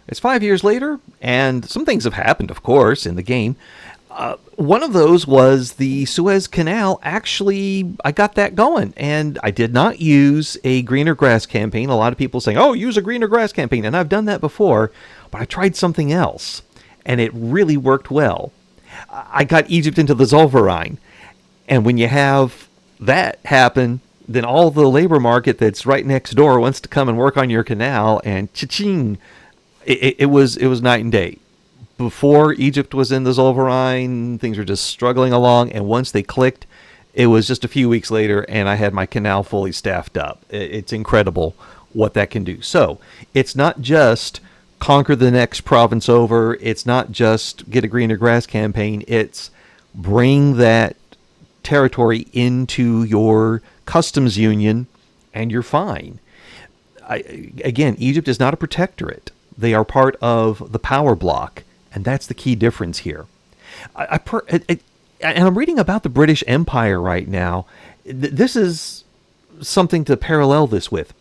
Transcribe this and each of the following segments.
It's 5 years later, and some things have happened, of course, in the game. One of those was the Suez Canal. Actually, I got that going, and I did not use a greener grass campaign. A lot of people saying, oh, use a greener grass campaign, and I've done that before, but I tried something else, and it really worked well. I got Egypt into the Zollverein, and when you have that happen, then all the labor market that's right next door wants to come and work on your canal, and cha-ching, it was night and day. Before Egypt was in the Zollverein, things were just struggling along, and once they clicked, it was just a few weeks later, and I had my canal fully staffed up. It's incredible what that can do. So it's not just conquer the next province over. It's not just get a greener grass campaign. It's bring that territory into your customs union, and you're fine. Again, Egypt is not a protectorate. They are part of the power block, and that's the key difference here. And I'm reading about the British Empire right now. This is something to parallel this with.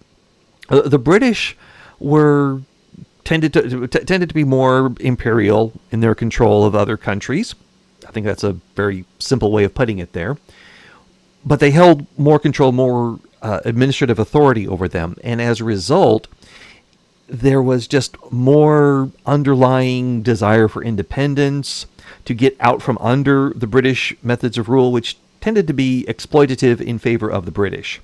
The British were tended to be more imperial in their control of other countries. I think that's a very simple way of putting it there. But they held more control, more administrative authority over them, and as a result, there was just more underlying desire for independence, to get out from under the British methods of rule, which tended to be exploitative in favor of the British.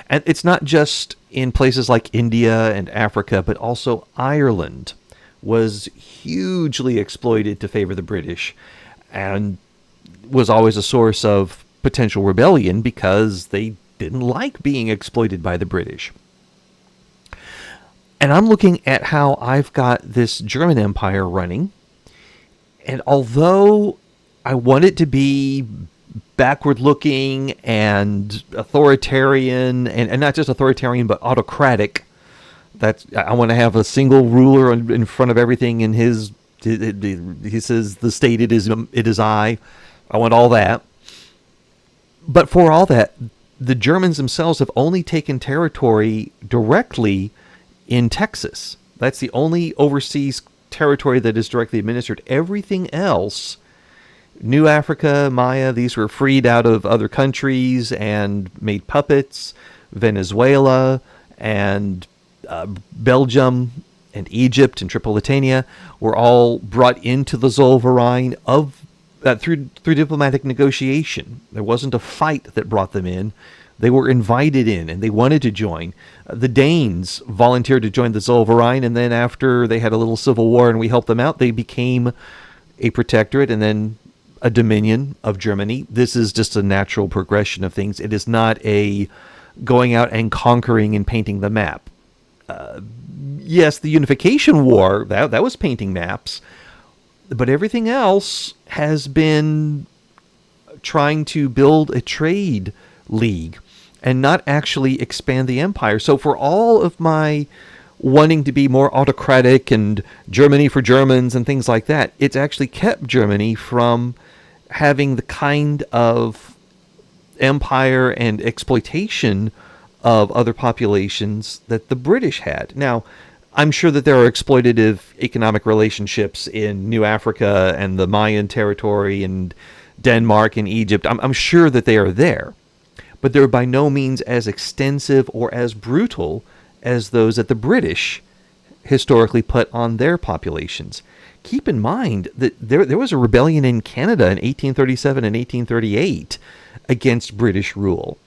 And it's not just in places like India and Africa, but also Ireland was hugely exploited to favor the British, and was always a source of potential rebellion because they didn't like being exploited by the British. And I'm looking at how I've got this German Empire running. And although I want it to be backward looking and authoritarian, and not just authoritarian, but autocratic, I want to have a single ruler in front of everything, and he says the state it is I want all that. But for all that, the Germans themselves have only taken territory directly in Texas. That's the only overseas territory that is directly administered. Everything else, New Africa, Maya, these were freed out of other countries and made puppets. Venezuela and Belgium and Egypt and Tripolitania were all brought into the Zollverein through diplomatic negotiation. There wasn't a fight that brought them in. They were invited in, and they wanted to join. The Danes volunteered to join the Zollverein, and then after they had a little civil war and we helped them out, they became a protectorate and then a dominion of Germany. This is just a natural progression of things. It is not a going out and conquering and painting the map. Yes, the Unification War, that was painting maps, but everything else has been trying to build a trade league and not actually expand the empire. So for all of my wanting to be more autocratic and Germany for Germans and things like that, it's actually kept Germany from having the kind of empire and exploitation of other populations that the British had. Now, I'm sure that there are exploitative economic relationships in New Africa and the Mayan territory and Denmark and Egypt. I'm sure that they are there. But they're by no means as extensive or as brutal as those that the British historically put on their populations. Keep in mind that there was a rebellion in Canada in 1837 and 1838 against British rule.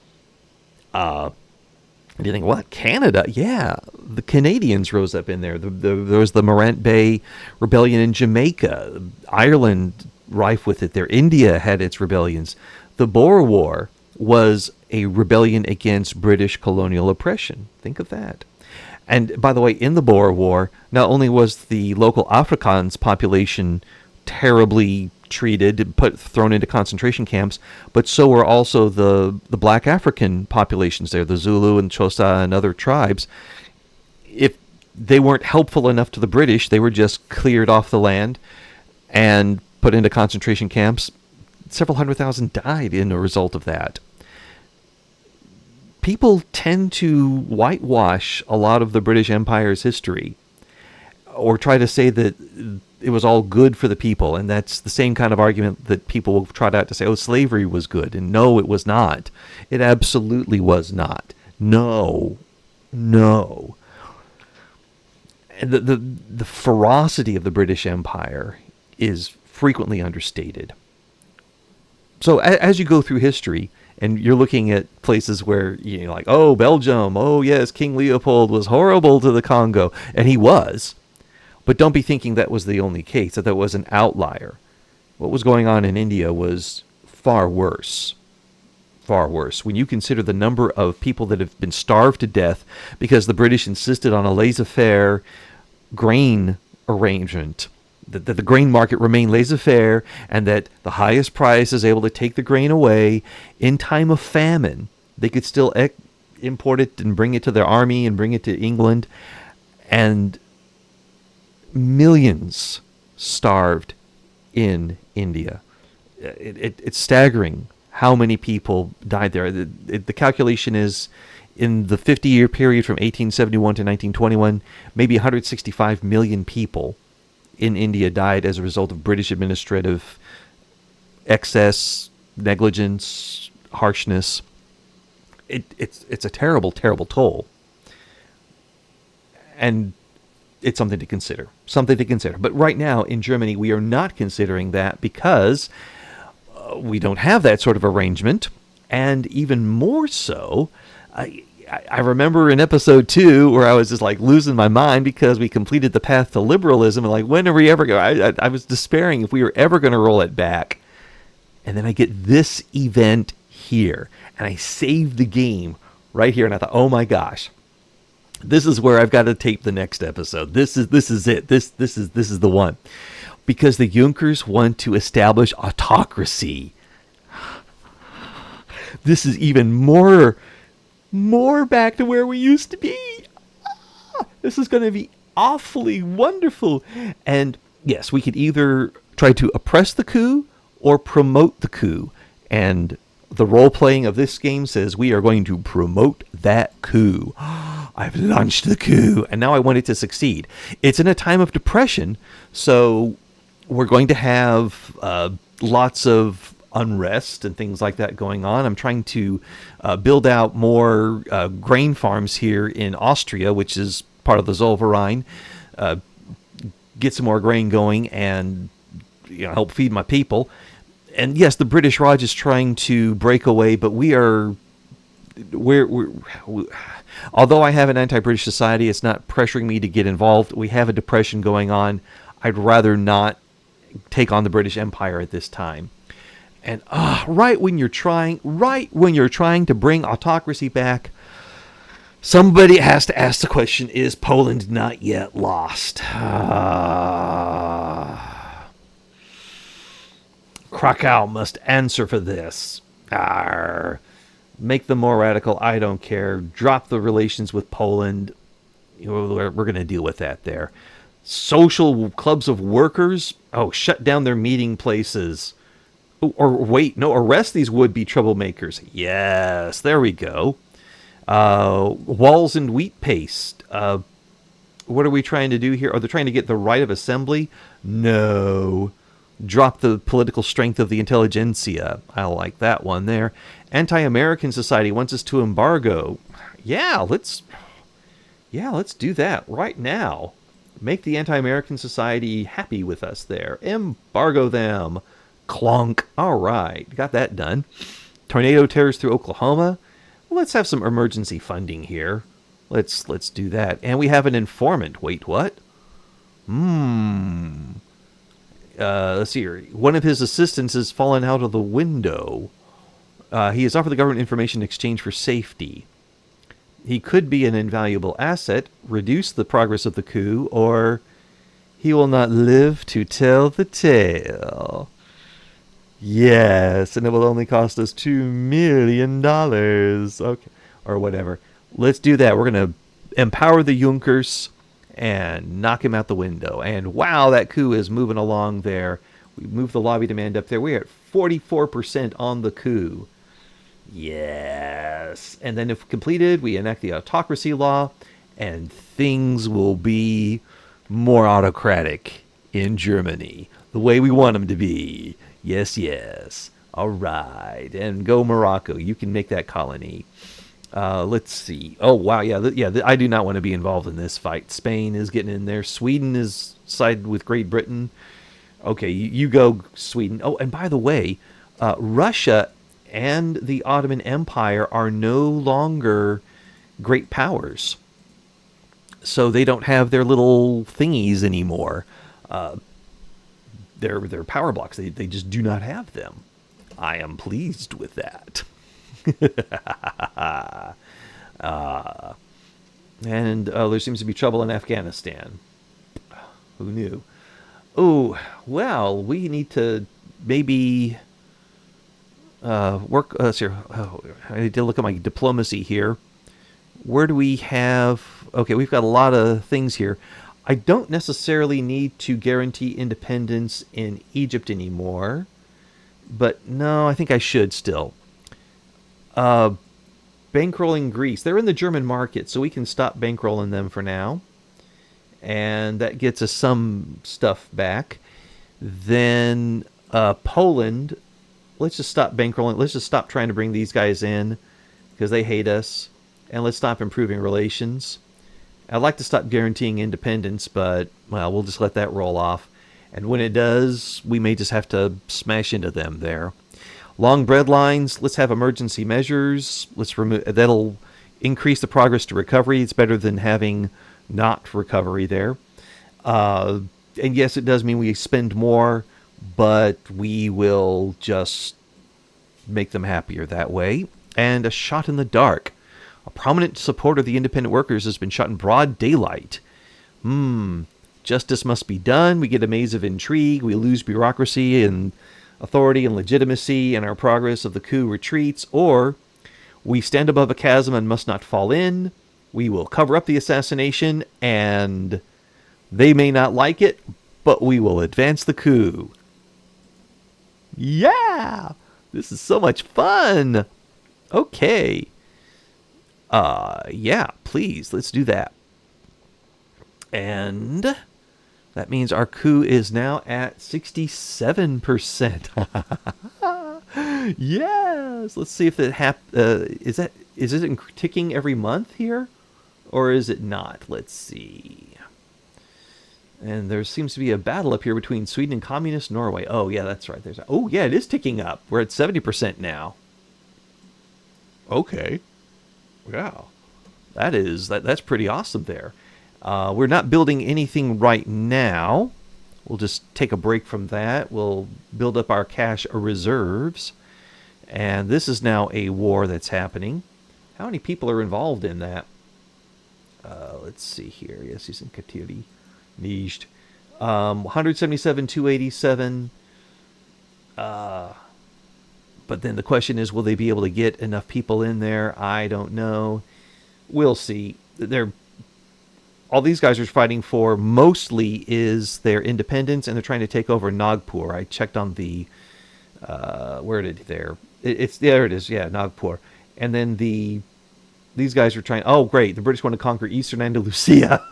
And you think, what, Canada? Yeah, the Canadians rose up in there. There was the Morant Bay Rebellion in Jamaica. Ireland, rife with it there. India had its rebellions. The Boer War was a rebellion against British colonial oppression. Think of that. And by the way, in the Boer War, not only was the local Afrikaans population terribly treated, thrown into concentration camps, but so were also the black African populations there, the Zulu and Xhosa and other tribes. If they weren't helpful enough to the British, they were just cleared off the land and put into concentration camps. Several 100,000 died in a result of that. People tend to whitewash a lot of the British Empire's history. or try to say that it was all good for the people. And that's the same kind of argument that people will trot out to say, oh, slavery was good. And no, it was not. It absolutely was not. No. And the ferocity of the British Empire is frequently understated. So as you go through history, and you're looking at places where, like, oh, Belgium, oh, yes, King Leopold was horrible to the Congo. And he was. But don't be thinking that was the only case, that was an outlier. What was going on in India was far worse. Far worse. When you consider the number of people that have been starved to death because the British insisted on a laissez-faire grain arrangement, that the grain market remained laissez-faire, and that the highest price is able to take the grain away in time of famine. They could still import it and bring it to their army and bring it to England, and millions starved in India. It's staggering how many people died there. The calculation is, in the 50-year period from 1871 to 1921, maybe 165 million people in India died as a result of British administrative excess, negligence, harshness. It's a terrible, terrible toll. And it's something to consider. But right now in Germany, we are not considering that because we don't have that sort of arrangement. And even more so, I remember in episode 2 where I was just like losing my mind because we completed the path to liberalism, and like, when are we ever going? I was despairing if we were ever going to roll it back. And then I get this event here, and I saved the game right here, and I thought, oh my gosh, this is where I've got to tape the next episode. This is it. This is the one, because the Junkers want to establish autocracy. This is even more back to where we used to be. This is going to be awfully wonderful. And yes, we could either try to oppress the coup or promote the coup. And the role-playing of this game says we are going to promote that coup. I've launched the coup, and now I want it to succeed. It's in a time of depression, so we're going to have lots of unrest and things like that going on. I'm trying to build out more grain farms here in Austria, which is part of the Zollverein, get some more grain going and help feed my people. And yes, the British Raj is trying to break away, but we're although I have an anti-British society, it's not pressuring me to get involved. We have a depression going on. I'd rather not take on the British Empire at this time. And right when you're trying to bring autocracy back, somebody has to ask the question, is Poland not yet lost? Krakow must answer for this. Make them more radical, I don't care. Drop the relations with Poland. We're going to deal with that there. Social clubs of workers, shut down their meeting places. Arrest these would-be troublemakers. Yes, there we go. Walls and wheat paste. What are we trying to do here? Are they trying to get the right of assembly? No. Drop the political strength of the intelligentsia. I like that one there. Anti-American society wants us to embargo. Yeah, let's do that right now. Make the anti-American society happy with us there. Embargo them. Clonk. All right, got that done. Tornado tears through Oklahoma. Well, let's have some emergency funding here. Let's do that. And we have an informant. Wait, what? Let's see here. One of his assistants has fallen out of the window. He has offered the government information in exchange for safety. He could be an invaluable asset, reduce the progress of the coup, or he will not live to tell the tale. Yes, and it will only cost us $2 million. Okay, or whatever. Let's do that. We're going to empower the Junkers and knock him out the window. And wow, that coup is moving along there. We moved the lobby demand up there. We're at 44% on the coup. Yes. And then if completed, we enact the autocracy law, and things will be More autocratic in Germany. The way we want them to be. Yes, yes. All right. And go Morocco. You can make that colony. Let's see. Oh, wow. Yeah. I do not want to be involved in this fight. Spain is getting in there. Sweden is sided with Great Britain. Okay, you go, Sweden. Oh, and by the way, Russia and the Ottoman Empire are no longer great powers. So they don't have their little thingies anymore. Their power blocks. They just do not have them. I am pleased with that. And there seems to be trouble in Afghanistan. Who knew? Oh, well, we need to maybe work. Here. Oh, I need to look at my diplomacy here. Where do we have... Okay, we've got a lot of things here. I don't necessarily need to guarantee independence in Egypt anymore. But no, I think I should still. Bankrolling Greece. They're in the German market, so we can stop bankrolling them for now. And that gets us some stuff back. Then Poland, let's just stop bankrolling. Let's just stop trying to bring these guys in because they hate us. And let's stop improving relations. I'd like to stop guaranteeing independence, but, well, we'll just let that roll off. And when it does, we may just have to smash into them there. Long bread lines, let's have emergency measures. Let's remove that'll increase the progress to recovery. It's better than having not recovery there. And yes, it does mean we spend more, but we will just make them happier that way. And a shot in the dark. A prominent supporter of the independent workers has been shot in broad daylight. Justice must be done. We get a maze of intrigue. We lose bureaucracy and authority and legitimacy, and our progress of the coup retreats. Or we stand above a chasm and must not fall in. We will cover up the assassination, and they may not like it, but we will advance the coup. Yeah! This is so much fun! Okay. Yeah, please, let's do that. And that means our coup is now at 67%. Yes! Let's see if it is it ticking every month here? Or is it not? Let's see. And there seems to be a battle up here between Sweden and communist Norway. Oh, yeah, that's right. Oh, yeah, it is ticking up. We're at 70% now. Okay. Wow. That's pretty awesome there. We're not building anything right now. We'll just take a break from that. We'll build up our cash reserves. And this is now a war that's happening. How many people are involved in that? Let's see here. Yes, he's in Katiri. Nijt. 177, 287. But then the question is, will they be able to get enough people in there? I don't know. We'll see. All these guys are fighting for mostly is their independence, and they're trying to take over Nagpur. I checked on the where did there? It's there. It is. Yeah, Nagpur. And then these guys are trying. Oh, great! The British want to conquer Eastern Andalusia.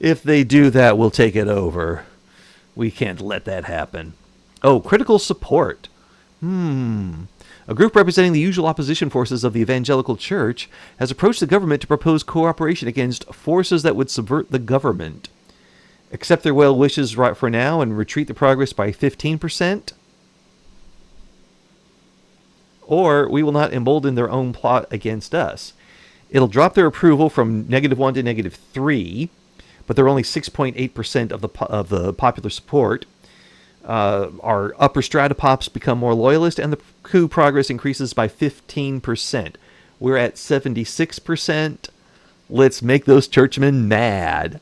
If they do that, we'll take it over. We can't let that happen. Oh, critical support. A group representing the usual opposition forces of the evangelical church has approached the government to propose cooperation against forces that would subvert the government. Accept their well wishes right for now and retreat the progress by 15%. Or we will not embolden their own plot against us. It'll drop their approval from -1 to -3, but they're only 6.8% of the popular support. Our upper strata pops become more loyalist, and the coup progress increases by 15%. We're at 76%. Let's make those churchmen mad.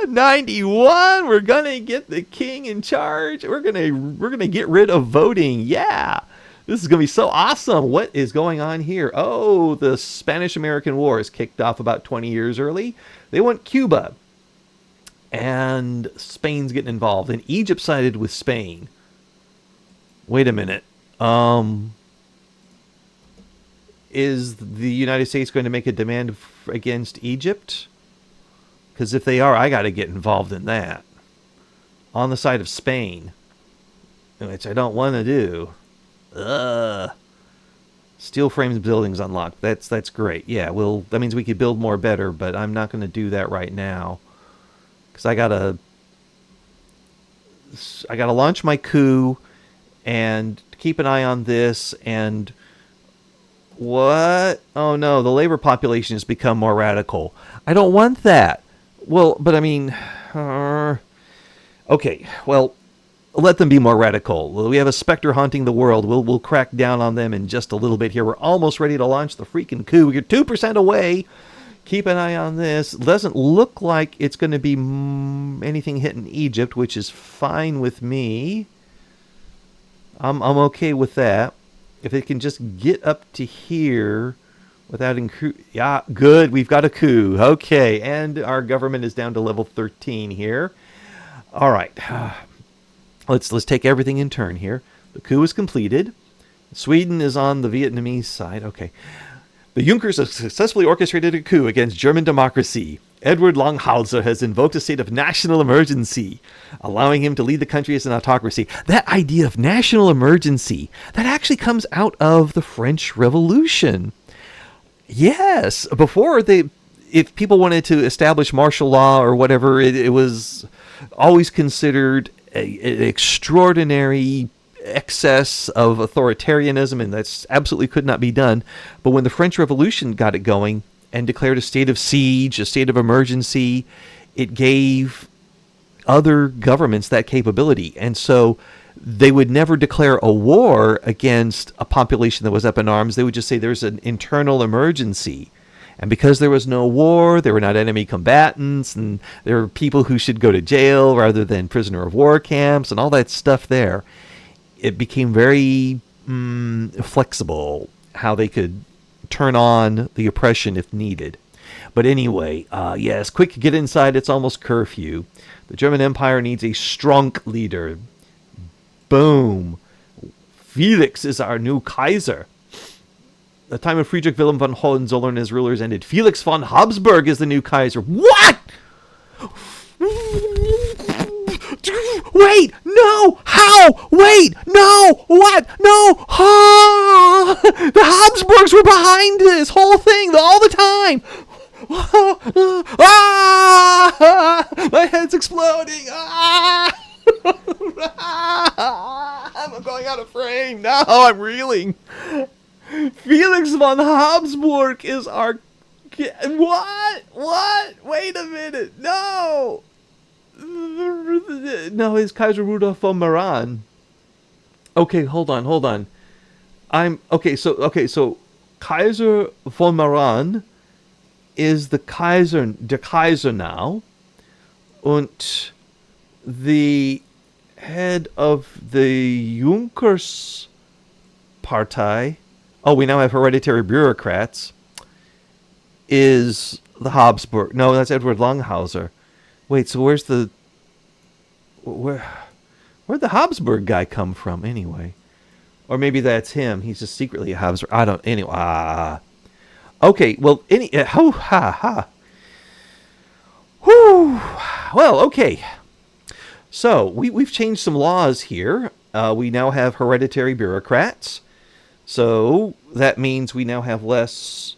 91. We're gonna get the king in charge. We're gonna get rid of voting. Yeah. This is going to be so awesome. What is going on here? Oh, the Spanish-American War is kicked off about 20 years early. They want Cuba. And Spain's getting involved. And Egypt sided with Spain. Wait a minute. Is the United States going to make a demand against Egypt? Because if they are, I got to get involved in that. On the side of Spain, which I don't want to do. Steel frames buildings unlocked. That's great. Yeah, that means we could build more better, but I'm not going to do that right now. Because I gotta launch my coup and keep an eye on this. And what? Oh no, the labor population has become more radical. I don't want that. Well, but I mean, okay. Well, let them be more radical. We have a specter haunting the world. We'll crack down on them in just a little bit here. We're almost ready to launch the freaking coup. We're 2% away. Keep an eye on this. Doesn't look like it's going to be anything hitting Egypt, which is fine with me. I'm okay with that. If it can just get up to here without yeah, good. We've got a coup. Okay, and our government is down to level 13 here. All right. Let's take everything in turn here. The coup is completed. Sweden is on the Vietnamese side. Okay. The Junkers have successfully orchestrated a coup against German democracy. Edward Longhauser has invoked a state of national emergency, allowing him to lead the country as an autocracy. That idea of national emergency, that actually comes out of the French Revolution. Yes, before if people wanted to establish martial law or whatever, it was always considered an extraordinary excess of authoritarianism, and that's absolutely could not be done. But when the French Revolution got it going and declared a state of siege, a state of emergency, it gave other governments that capability. And so they would never declare a war against a population that was up in arms. They would just say there's an internal emergency. And because there was no war, there were not enemy combatants, and there were people who should go to jail rather than prisoner of war camps and all that stuff there. It became very flexible how they could turn on the oppression if needed. But anyway, yes, quick, get inside. It's almost curfew. The German Empire needs a strong leader. Boom. Felix is our new Kaiser. The time of Friedrich Wilhelm von Hohenzollern and his rulers ended. Felix von Habsburg is the new Kaiser. What? Wait, no, how? Wait, no, what? No, the Habsburgs were behind this whole thing all the time. My head's exploding. I'm going out of frame. No, I'm reeling. Felix von Habsburg is our... What? Wait a minute. No, it's Kaiser Rudolf von Meran. Okay, hold on. So Kaiser von Meran is the Kaiser now, and the head of the Junkers Partei. Oh, we now have hereditary bureaucrats. Is the Habsburg? No, that's Edward Longhauser. Wait, so where'd the Habsburg guy come from anyway? Or maybe that's him. He's just secretly a Habsburg. I don't. Anyway. Okay. Well. Well. Okay. So we've changed some laws here. We now have hereditary bureaucrats. So that means we now have less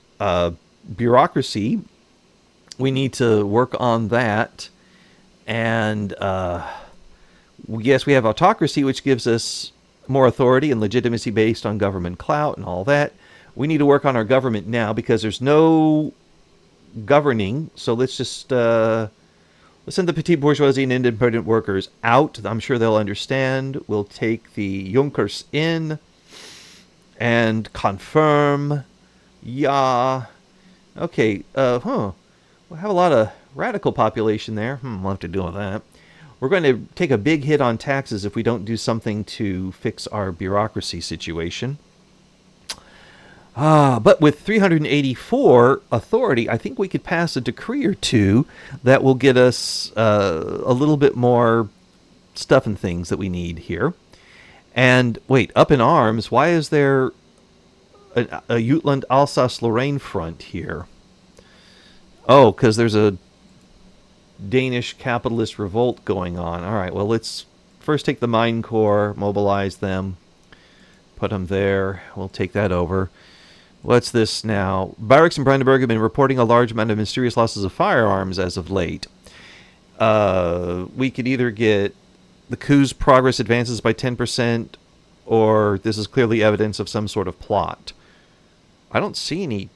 bureaucracy. We need to work on that. And yes, we have autocracy, which gives us more authority and legitimacy based on government clout and all that. We need to work on our government now because there's no governing. So let's just let's send the petite bourgeoisie and independent workers out. I'm sure they'll understand. We'll take the Junkers in and confirm. Yeah. Okay. We'll have a lot of radical population there. We'll have to deal with that. We're going to take a big hit on taxes if we don't do something to fix our bureaucracy situation. But with 384 authority, I think we could pass a decree or two that will get us a little bit more stuff and things that we need here. And wait, up in arms, why is there a Jutland-Alsace-Lorraine front here? Oh, because there's a Danish capitalist revolt going on. All right, well, let's first take the mine core, mobilize them, put them there. We'll take that over. What's this now? Barracks in Brandenburg have been reporting a large amount of mysterious losses of firearms as of late. We could either get the coup's progress advances by 10%, or this is clearly evidence of some sort of plot. I don't see any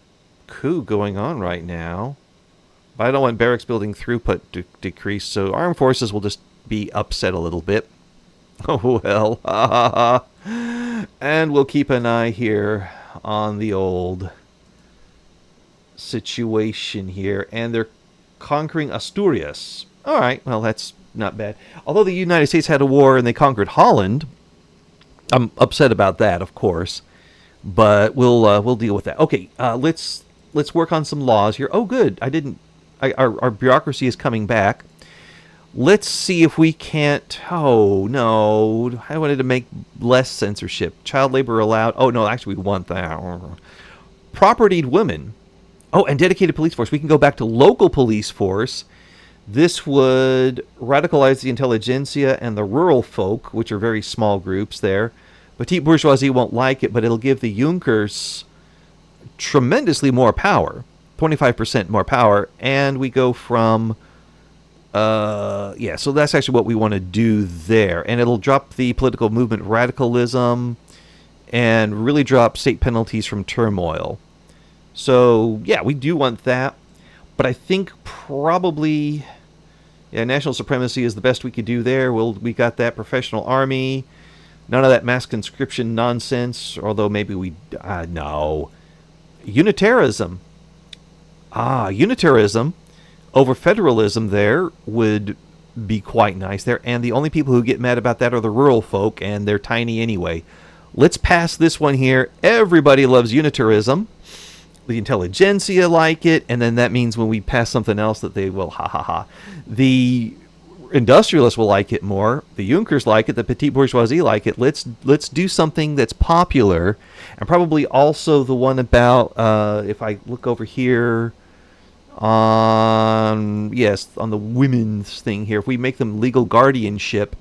coup going on right now. But I don't want barracks building throughput to decrease, so armed forces will just be upset a little bit. Oh well. And we'll keep an eye here on the old situation here. And they're conquering Asturias. All right, well, that's not bad. Although the United States had a war and they conquered Holland, I'm upset about that, of course. But we'll deal with that. Okay, let's work on some laws here. Oh, good. Our bureaucracy is coming back. Let's see if we can't... Oh, no. I wanted to make less censorship. Child labor allowed. Oh, no, actually, we want that. Propertied women. Oh, and dedicated police force. We can go back to local police force. This would radicalize the intelligentsia and the rural folk, which are very small groups there. Petite bourgeoisie won't like it, but it'll give the Junkers tremendously more power. 25% more power, and we go from so that's actually what we want to do there, and it'll drop the political movement radicalism and really drop state penalties from turmoil. So yeah, we do want that, but I think probably national supremacy is the best we could do there. We got that. Professional army, none of that mass conscription nonsense, although maybe no. Unitarism. Unitarism over federalism there would be quite nice there. And the only people who get mad about that are the rural folk, and they're tiny anyway. Let's pass this one here. Everybody loves unitarism. The intelligentsia like it, and then that means when we pass something else that they will, The industrialists will like it more. The Junkers like it. The petite bourgeoisie like it. Let's do something that's popular, and probably also the one about if I look over here on the women's thing here. If we make them legal guardianship,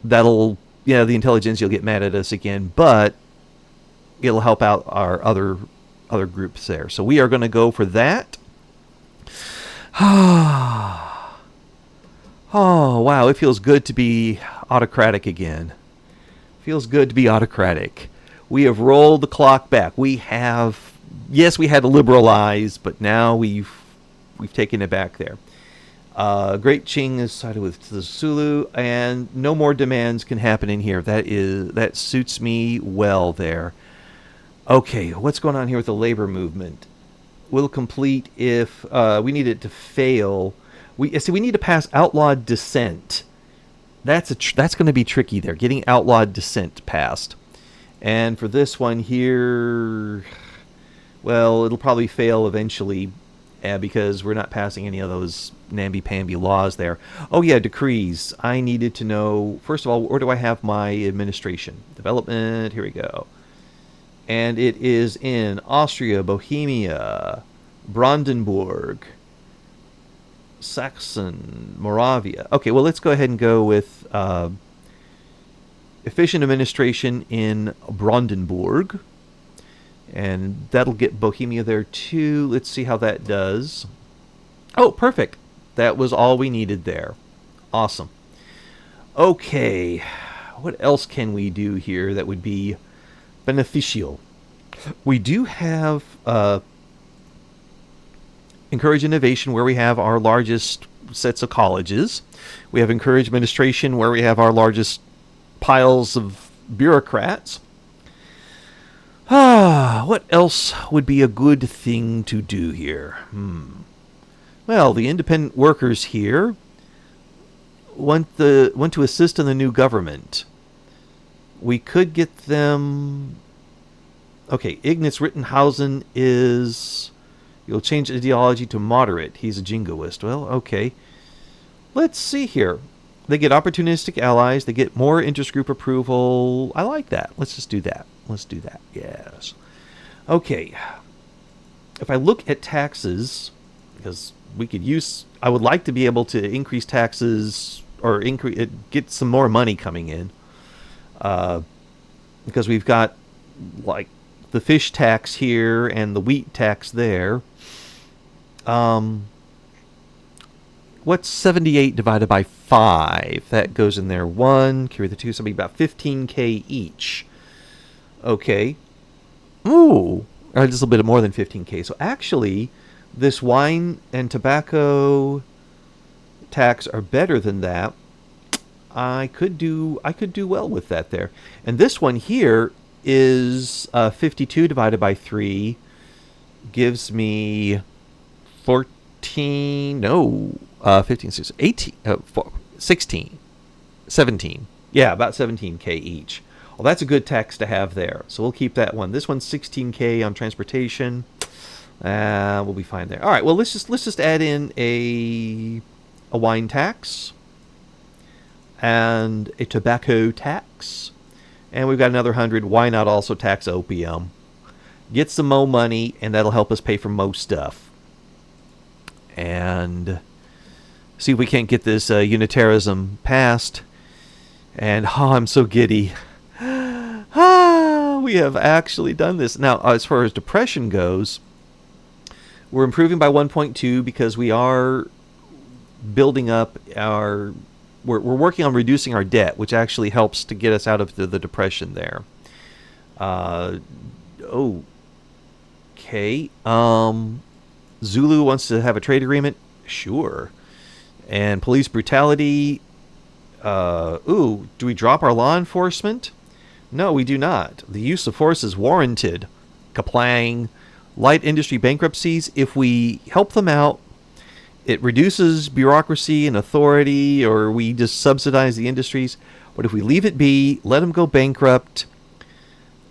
that'll the intelligentsia will get mad at us again, but it'll help out our other groups there. So we are going to go for that. Oh, wow, it feels good to be autocratic again. Feels good to be autocratic. We have rolled the clock back. We had to liberalize, but now we've taken it back there. Great Qing is sided with the Zulu, and no more demands can happen in here. That suits me well there. Okay, what's going on here with the labor movement? Will complete if we need it to fail. We need to pass outlawed dissent. That's going to be tricky there, getting outlawed dissent passed. And for this one here, well, it'll probably fail eventually because we're not passing any of those namby-pamby laws there. Oh yeah, decrees. I needed to know, first of all, where do I have my administration? Development, here we go. And it is in Austria, Bohemia, Brandenburg, Saxon, Moravia. Okay, well, let's go ahead and go with efficient administration in Brandenburg. And that'll get Bohemia there too. Let's see how that does. Oh, perfect. That was all we needed there. Awesome. Okay, what else can we do here that would be beneficial? We do have encourage innovation where we have our largest sets of colleges. We have encourage administration where we have our largest piles of bureaucrats. What else would be a good thing to do here? Well, the independent workers here want to assist in the new government. We could get them... Okay, Ignaz Rittenhausen is... You'll change ideology to moderate. He's a jingoist. Well, okay. Let's see here. They get opportunistic allies. They get more interest group approval. I like that. Let's just do that. Let's do that. Yes. Okay. If I look at taxes, because we could use I would like to be able to increase taxes or get some more money coming in, because we've got like the fish tax here and the wheat tax there. What's 78 divided by 5? That goes in there. 1, carry the 2, something about 15K each. Okay. Ooh. Or just a little bit more than 15K. So actually, this wine and tobacco tax are better than that. I could do well with that there. And this one here is 52 divided by 3 gives me 14, no, 15, 16, 18, 16, 17. Yeah, about 17K each. Well, that's a good tax to have there. So we'll keep that one. This one's 16K on transportation. We'll be fine there. All right, well, let's just add in a wine tax and a tobacco tax. And we've got another 100. Why not also tax opium? Get some more money, and that'll help us pay for most stuff. And see if we can't get this unitarism passed. And I'm so giddy. We have actually done this. Now, as far as depression goes, we're improving by 1.2 because we are building up our... We're working on reducing our debt, which actually helps to get us out of the depression there. Okay. Zulu wants to have a trade agreement? Sure. And police brutality... do we drop our law enforcement? No, we do not. The use of force is warranted. Kaplang. Light industry bankruptcies, if we help them out, it reduces bureaucracy and authority, or we just subsidize the industries. But if we leave it be, let them go bankrupt,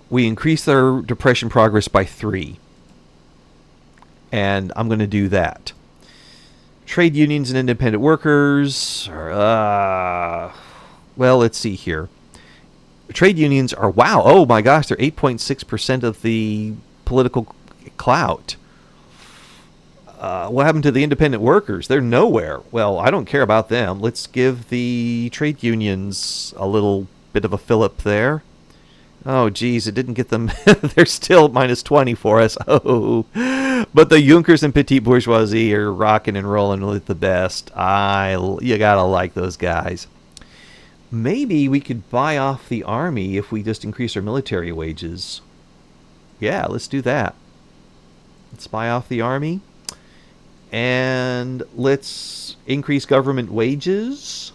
we increase their depression progress by 3. And I'm going to do that. Trade unions and independent workers are, well, let's see here. Trade unions are, wow, oh my gosh, they're 8.6% of the political clout. What happened to the independent workers? They're nowhere. Well, I don't care about them. Let's give the trade unions a little bit of a fillip there. Oh, geez, it didn't get them. They're still minus 20 for us. Oh, but the Junkers and Petite Bourgeoisie are rocking and rolling with the best. You gotta like those guys. Maybe we could buy off the army if we just increase our military wages. Yeah, let's do that. Let's buy off the army. And let's increase government wages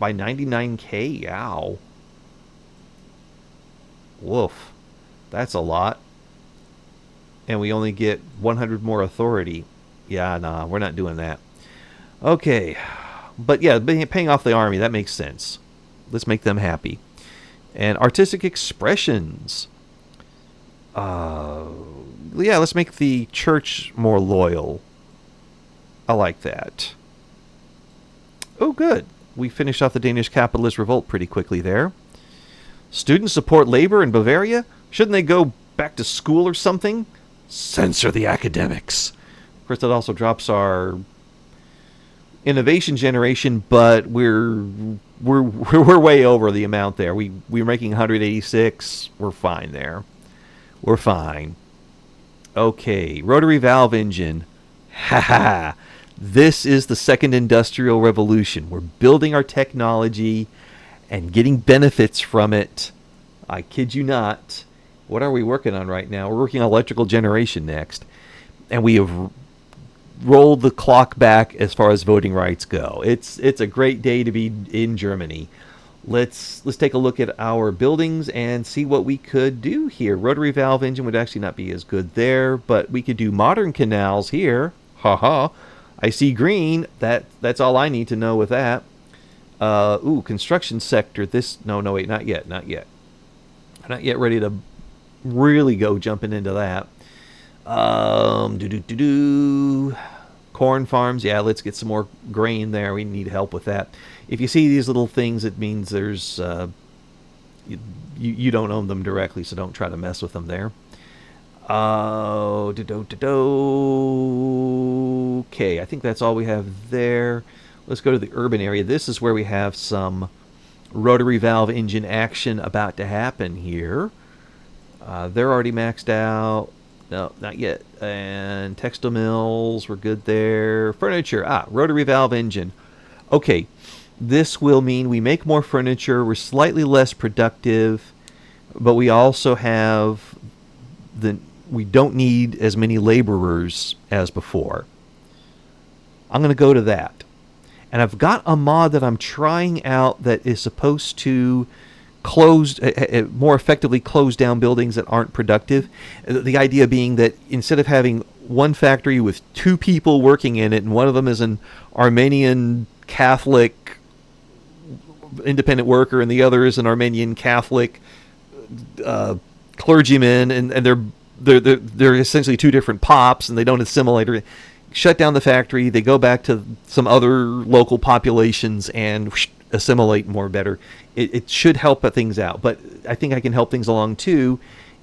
by 99K. Ow. Woof. That's a lot. And we only get 100 more authority. Yeah, nah, we're not doing that. Okay. But yeah, paying off the army, that makes sense. Let's make them happy. And artistic expressions. Yeah, let's make the church more loyal. I like that. Oh, good. We finished off the Danish capitalist revolt pretty quickly there. Students support labor in Bavaria? Shouldn't they go back to school or something? Censor the academics. Of course, that also drops our innovation generation, but we're way over the amount there. We're making 186. We're fine there. We're fine. Okay, rotary valve engine. Ha ha. This is the second industrial revolution. We're building our technology and getting benefits from it. I kid you not. What are we working on right now? We're working on electrical generation next. And we have rolled the clock back as far as voting rights go. It's a great day to be in Germany. Let's take a look at our buildings and see what we could do here. Rotary valve engine would actually not be as good there, but we could do modern canals here. Haha. I see green. That's all I need to know with that. Construction sector. No, wait, not yet. I'm not yet ready to really go jumping into that. Corn farms. Yeah, let's get some more grain there. We need help with that. If you see these little things, it means there's you don't own them directly, so don't try to mess with them there. Okay, I think that's all we have there. Let's go to the urban area. This is where we have some rotary valve engine action about to happen here. They're already maxed out. No, not yet. And textile mills, we're good there. Furniture, rotary valve engine. Okay, this will mean we make more furniture. We're slightly less productive, but we also have we don't need as many laborers as before. I'm going to go to that. And I've got a mod that I'm trying out that is supposed to more effectively close down buildings that aren't productive. The idea being that instead of having one factory with two people working in it, and one of them is an Armenian Catholic independent worker and the other is an Armenian Catholic clergyman, and they're essentially two different pops, and they don't assimilate or shut down the factory. They go back to some other local populations and assimilate more better. It should help things out, but I think I can help things along too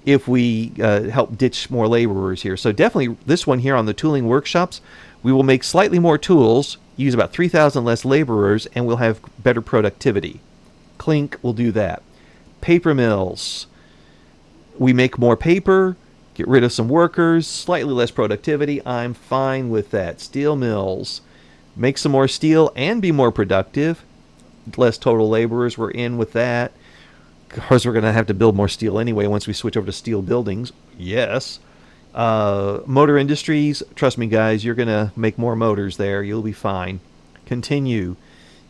if we help ditch more laborers here. So definitely this one here on the tooling workshops, we will make slightly more tools, use about 3,000 less laborers, and we'll have better productivity. Clink will do that. Paper mills, we make more paper, get rid of some workers, slightly less productivity. I'm fine with that. Steel mills, make some more steel and be more productive. Less total laborers, we're in with that. Of course, we're going to have to build more steel anyway once we switch over to steel buildings. Yes. Motor industries, trust me guys, you're going to make more motors there. You'll be fine. Continue.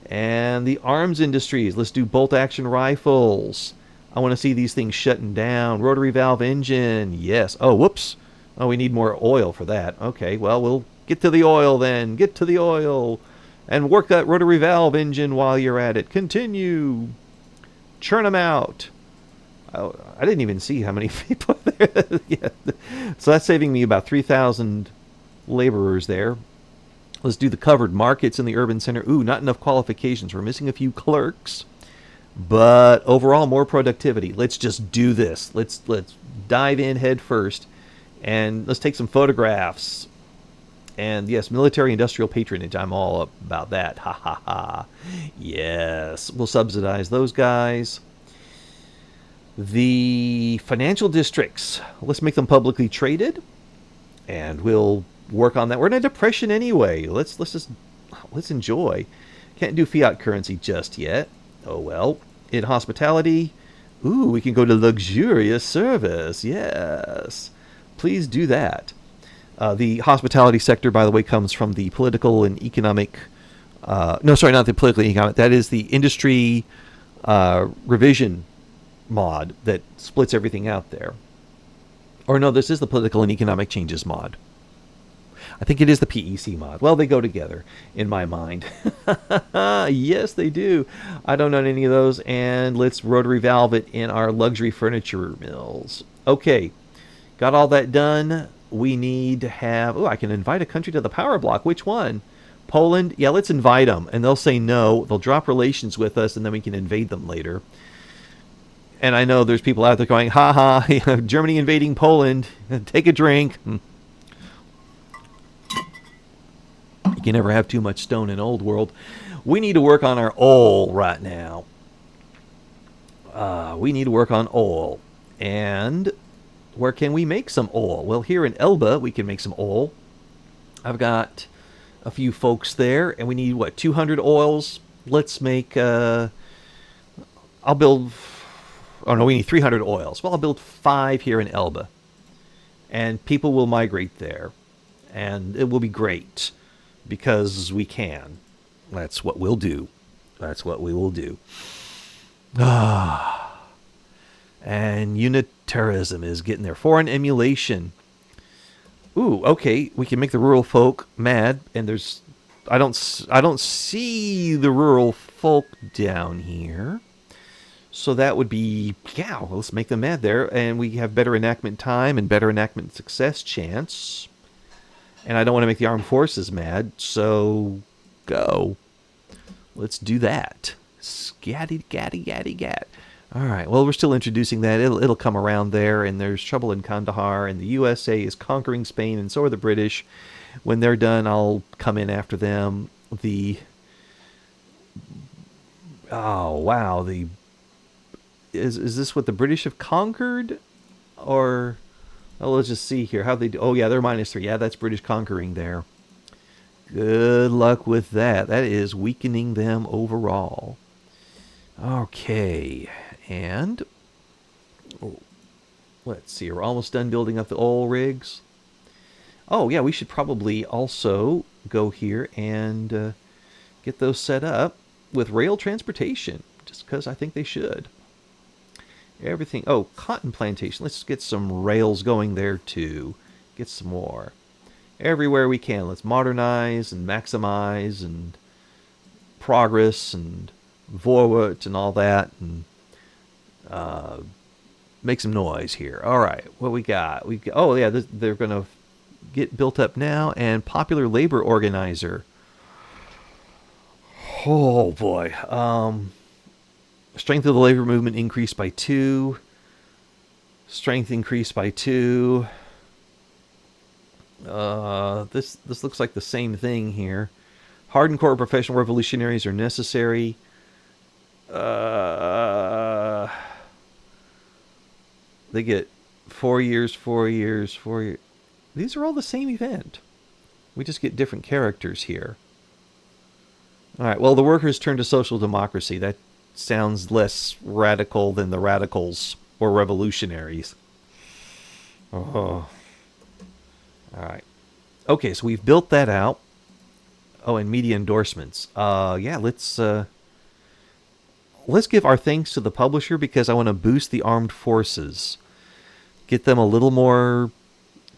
And the arms industries, let's do bolt action rifles. I want to see these things shutting down. Rotary valve engine, yes. Oh, whoops. Oh, we need more oil for that. Okay, well, we'll get to the oil then. Get to the oil. And work that rotary valve engine while you're at it. Continue. Churn them out. Oh, I didn't even see how many people there. Yeah. So that's saving me about 3,000 laborers there. Let's do the covered markets in the urban center. Ooh, not enough qualifications. We're missing a few clerks. But overall, more productivity. Let's just do this. Let's dive in head first. And let's take some photographs. And yes, military industrial patronage. I'm all about that. Ha ha ha. Yes, we'll subsidize those guys. The financial districts, let's make them publicly traded, and we'll work on that. We're in a depression anyway. Let's enjoy. Can't do fiat currency just yet. Oh well. In hospitality, ooh, we can go to luxurious service. Yes, please do that. The hospitality sector, by the way, comes from the political and economic. No, sorry, not the political and economic. That is the industry revision mod that splits everything out there. Or no, this is the political and economic changes mod. I think it is the PEC mod. Well, they go together in my mind. Yes, they do. I don't know any of those. And let's rotary valve it in our luxury furniture mills. Okay, got all that done. We need to have... Oh, I can invite a country to the power block. Which one? Poland? Yeah, let's invite them. And they'll say no. They'll drop relations with us, and then we can invade them later. And I know there's people out there going, ha ha, Germany invading Poland. Take a drink. You can never have too much stone in old world. We need to work on our oil right now. We need to work on oil. And... where can we make some oil? Well, here in Elba, we can make some oil. I've got a few folks there, and we need, what, 200 oils? Let's make, I'll build, oh no, we need 300 oils. Well, I'll build 5 here in Elba. And people will migrate there. And it will be great. Because we can. That's what we'll do. That's what we will do. And unitarism is getting there. Foreign emulation. Ooh, okay. We can make the rural folk mad. And there's... I don't see the rural folk down here. So that would be... yeah, well, let's make them mad there. And we have better enactment time and better enactment success chance. And I don't want to make the armed forces mad. So, go. Let's do that. Scatty, gaddy, gaddy, gat. All right. Well, we're still introducing that. It'll come around there, and there's trouble in Kandahar, and the USA is conquering Spain, and so are the British. When they're done, I'll come in after them. The oh wow, the is this what the British have conquered, or oh, let's just see here how they do. Oh yeah, they're -3. Yeah, that's British conquering there. Good luck with that. That is weakening them overall. Okay, and oh, let's see. We're almost done building up the oil rigs. Oh yeah, we should probably also go here and get those set up with rail transportation, just because I think they should. Everything. Oh, cotton plantation. Let's get some rails going there too. Get some more. Everywhere we can. Let's modernize and maximize and progress and forward and all that, and make some noise here. All right, what we got? Oh yeah, they're gonna get built up now. And popular labor organizer. Oh boy. Strength of the labor movement increased by 2. Strength increased by 2. This looks like the same thing here. Hardened core professional revolutionaries are necessary. They get 4 years, 4 years, 4 years. These are all the same event. We just get different characters here. All right, well, the workers turn to social democracy. That sounds less radical than the radicals or revolutionaries. Oh. All right. Okay, so we've built that out. Oh, and media endorsements. Yeah, let's give our thanks to the publisher, because I want to boost the armed forces. Get them a little more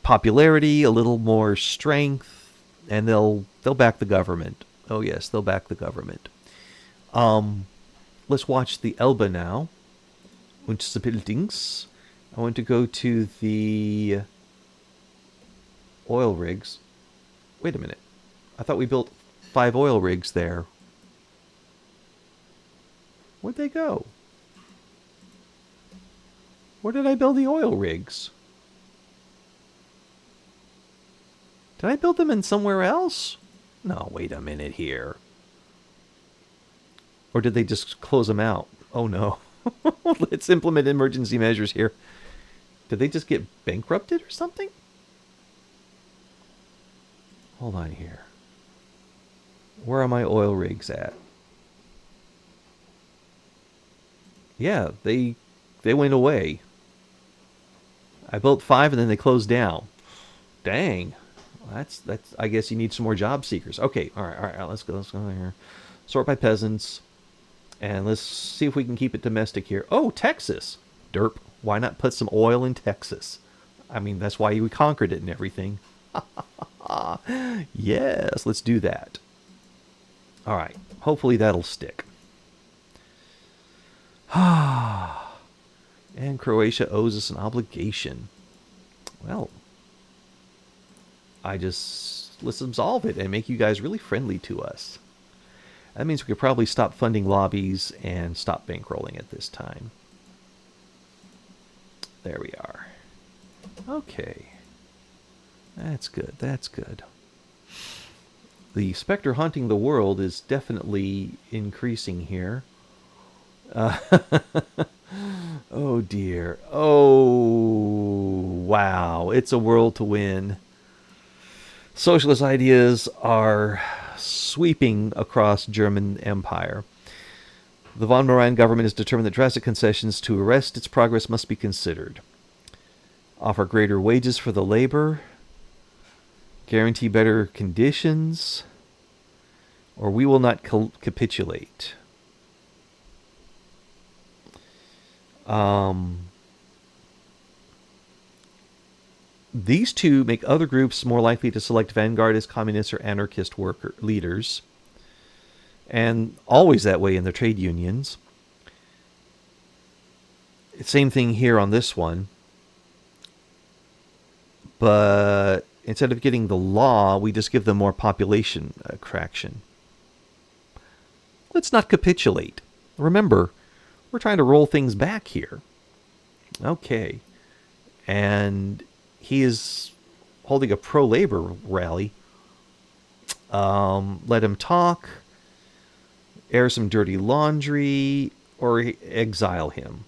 popularity, a little more strength, and they'll back the government. Oh yes, they'll back the government. Let's watch the Elbe now. Unterbildungs. I want to go to the oil rigs. Wait a minute. I thought we built 5 oil rigs there. Where'd they go? Where did I build the oil rigs? Did I build them in somewhere else? No, wait a minute here. Or did they just close them out? Oh no. Let's implement emergency measures here. Did they just get bankrupted or something? Hold on here. Where are my oil rigs at? Yeah, they went away. I built 5 and then they closed down. Dang. That's I guess you need some more job seekers. Okay, all right, let's go here. Sort by peasants. And let's see if we can keep it domestic here. Oh, Texas. Derp. Why not put some oil in Texas? I mean, that's why we conquered it and everything. Yes, let's do that. All right. Hopefully that'll stick. And Croatia owes us an obligation. Well, let's absolve it and make you guys really friendly to us. That means we could probably stop funding lobbies and stop bankrolling at this time. There we are. Okay. That's good. That's good. The specter haunting the world is definitely increasing here. Oh dear. Oh, wow. It's a world to win. Socialist ideas are sweeping across German empire. The von Meran government is determined that drastic concessions to arrest its progress must be considered. Offer greater wages for the labor, guarantee better conditions, or we will not capitulate. These two make other groups more likely to select vanguardist, communist, or anarchist worker leaders. And always that way in the trade unions. Same thing here on this one. But instead of getting the law, we just give them more population attraction. Let's not capitulate. Remember, We're trying to roll things back here. Okay. And he is holding a pro-labor rally. Let him talk, air some dirty laundry, or exile him.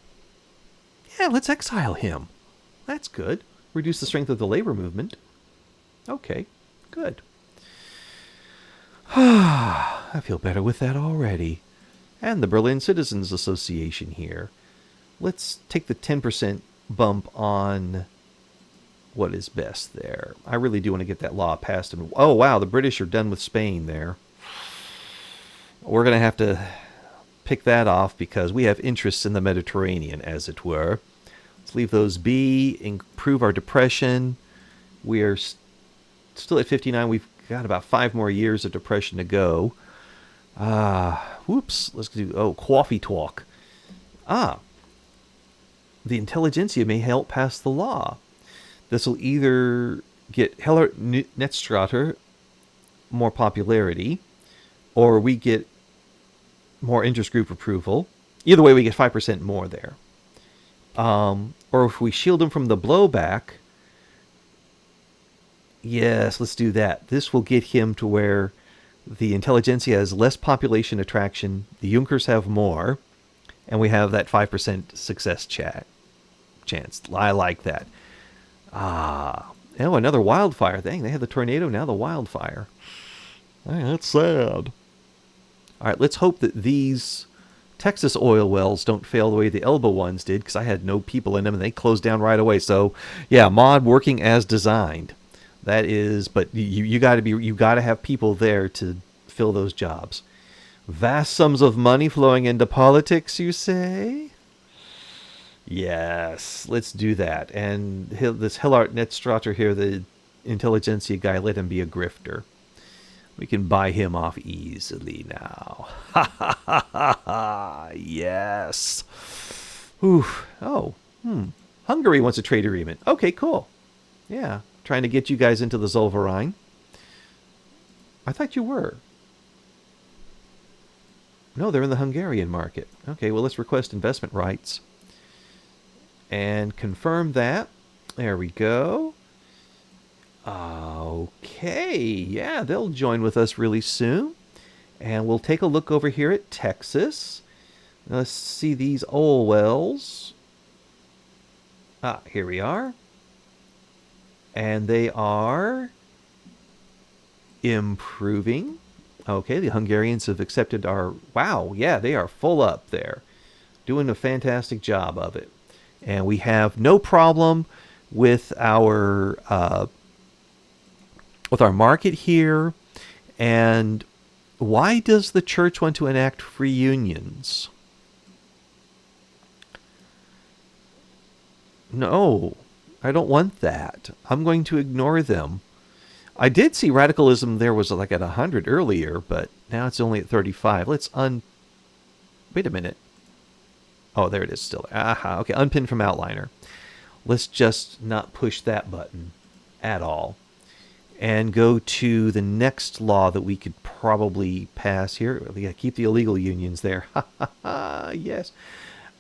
Yeah, let's exile him. That's good. Reduce the strength of the labor movement. Okay, good. I feel better with that already. And the Berlin Citizens Association here. Let's take the 10% bump on what is best there. I really do want to get that law passed. And oh, wow, the British are done with Spain there. We're going to have to pick that off because we have interests in the Mediterranean, as it were. Let's leave those be, improve our depression. We are still at 59. We've got about 5 more years of depression to go. Whoops. Let's do, coffee talk. The intelligentsia may help pass the law. This will either get Heller Netzstrater more popularity, or we get more interest group approval. Either way, we get 5% more there. Or if we shield him from the blowback, yes, let's do that. This will get him to where the intelligentsia has less population attraction, the Junkers have more, and we have that 5% success chance. I like that. Another wildfire. Dang, they had the tornado, now the wildfire. Dang, that's sad. All right, let's hope that these Texas oil wells don't fail the way the Elba ones did, because I had no people in them, and they closed down right away. So, yeah, mod working as designed. That is, but you got to have people there to fill those jobs. Vast sums of money flowing into politics, you say? Yes, let's do that. And this Hillard Netzstrater here, the intelligentsia guy, let him be a grifter. We can buy him off easily now. Ha ha ha ha ha! Yes. Oof. Hungary wants a trade agreement. Okay, cool. Yeah, trying to get you guys into the Zollverein. I thought you were. No, they're in the Hungarian market. Okay, well, let's request investment rights. And confirm that. There we go. Okay, yeah, they'll join with us really soon. And we'll take a look over here at Texas. Let's see these oil wells. Here we are. And they are improving. Okay, the Hungarians have accepted our... Wow, yeah, they are full up there. Doing a fantastic job of it. And we have no problem with our market here. And why does the church want to enact free unions? No, I don't want that. I'm going to ignore them. I did see radicalism there was like at 100 earlier, but now it's only at 35. Let's wait a minute. Oh, there it is still. Aha, okay, unpin from outliner. Let's just not push that button at all. And go to the next law that we could probably pass here. We gotta keep the illegal unions there. Ha ha ha, yes.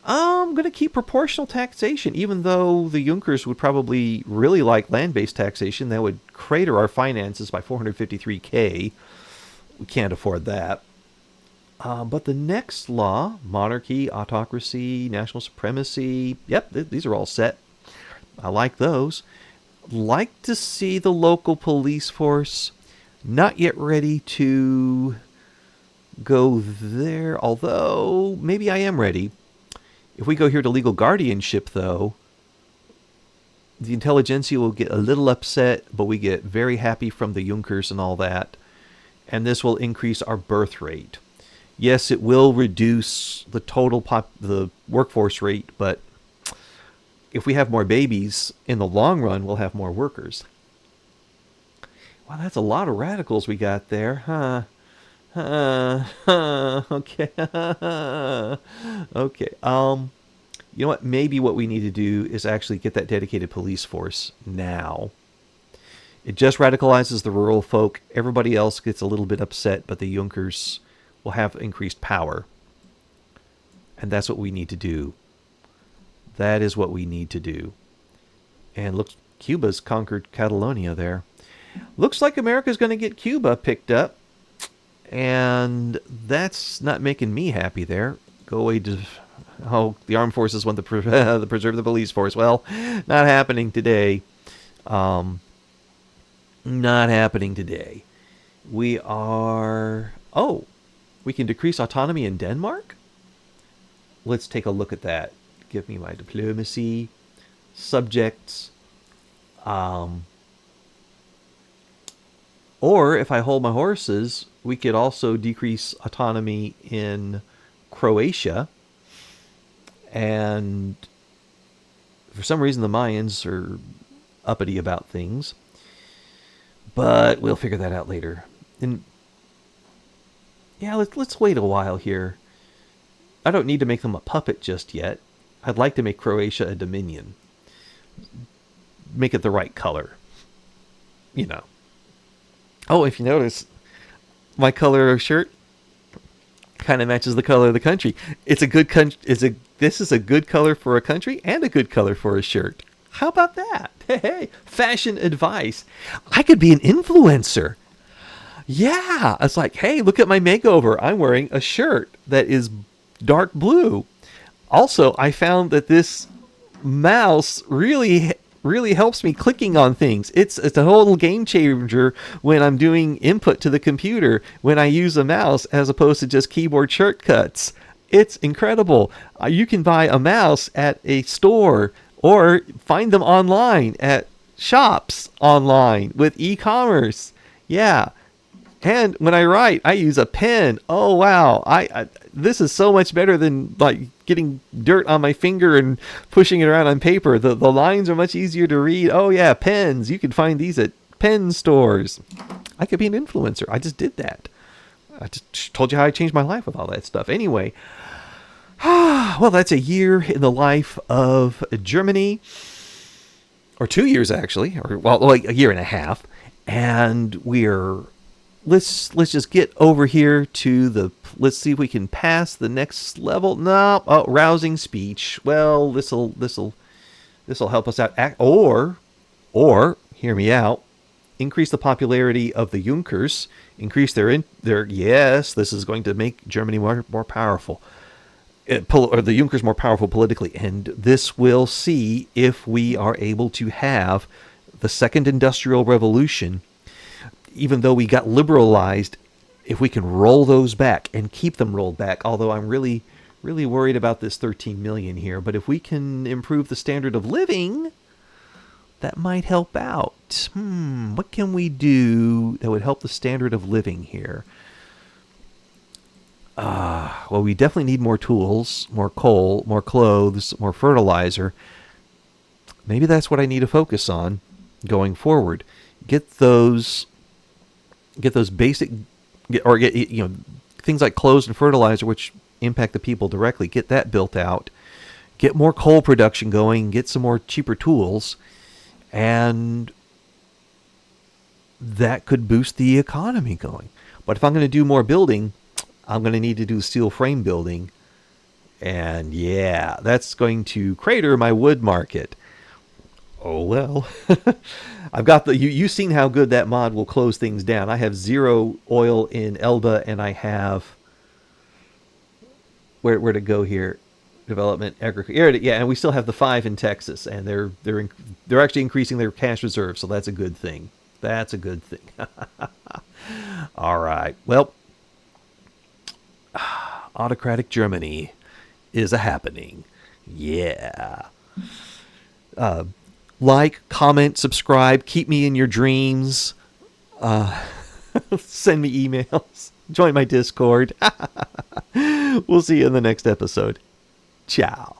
I'm going to keep proportional taxation, even though the Junkers would probably really like land-based taxation. That would crater our finances by 453K. We can't afford that. But the next law, monarchy, autocracy, national supremacy, yep, these are all set. I like those. Like to see the local police force. Not yet ready to go there, although maybe I am ready. If we go here to legal guardianship, though, the intelligentsia will get a little upset, but we get very happy from the Junkers and all that. And this will increase our birth rate. Yes, it will reduce the total the workforce rate, but if we have more babies, in the long run, we'll have more workers. Wow, that's a lot of radicals we got there, huh? Okay. Okay. You know what? Maybe what we need to do is actually get that dedicated police force now. It just radicalizes the rural folk. Everybody else gets a little bit upset, but the Junkers will have increased power. And that's what we need to do. That is what we need to do. And looks, Cuba's conquered Catalonia there. Looks like America's going to get Cuba picked up. And that's not making me happy there. Go away to... Oh, the armed forces want to preserve the police force. Well, not happening today. Not happening today. We are... Oh, we can decrease autonomy in Denmark? Let's take a look at that. Give me my diplomacy. Subjects. Or, if I hold my horses, we could also decrease autonomy in Croatia. And for some reason, the Mayans are uppity about things. But we'll figure that out later. And yeah, let's wait a while here. I don't need to make them a puppet just yet. I'd like to make Croatia a dominion. Make it the right color. You know. Oh, if you notice, my color of shirt kind of matches the color of the country. It's a good this is a good color for a country and a good color for a shirt. How about that? Hey, fashion advice. I could be an influencer. Yeah, it's like, hey, look at my makeover. I'm wearing a shirt that is dark blue. Also, I found that this mouse really helps me clicking on things. It's a total game changer when I'm doing input to the computer when I use a mouse as opposed to just keyboard shortcuts. It's incredible. You can buy a mouse at a store or find them online at shops online with e-commerce. Yeah. And when I write, I use a pen. Oh, wow. This is so much better than like getting dirt on my finger and pushing it around on paper. The lines are much easier to read. Oh, yeah, pens. You can find these at pen stores. I could be an influencer. I just did that. I just told you how I changed my life with all that stuff. Anyway, well, that's a year in the life of Germany. Or 2 years, actually. Or, well, like a year and a half. And let's just get over here to let's see if we can pass the next level. No, rousing speech. Well, this'll help us out. Or hear me out. Increase the popularity of the Junkers. Increase their yes, this is going to make Germany more powerful. Or the Junkers more powerful politically. And this will see if we are able to have the second industrial revolution. Even though we got liberalized, if we can roll those back and keep them rolled back, although I'm really, really worried about this 13 million here, but if we can improve the standard of living, that might help out. What can we do that would help the standard of living here? Well, we definitely need more tools, more coal, more clothes, more fertilizer. Maybe that's what I need to focus on going forward. Get those basic, things like clothes and fertilizer, which impact the people directly. Get that built out. Get more coal production going. Get some more cheaper tools, and that could boost the economy going. But if I'm going to do more building, I'm going to need to do steel frame building, and yeah, that's going to crater my wood market. Oh well. I've got you've seen how good that mod will close things down. I have 0 oil in Elba, and I have where to go here? Development, agriculture. Yeah, and we still have the 5 in Texas, and they're actually increasing their cash reserves, so that's a good thing. That's a good thing. All right. Well, autocratic Germany is a happening. Yeah. Like, comment, subscribe, keep me in your dreams. Send me emails. Join my Discord. We'll see you in the next episode. Ciao.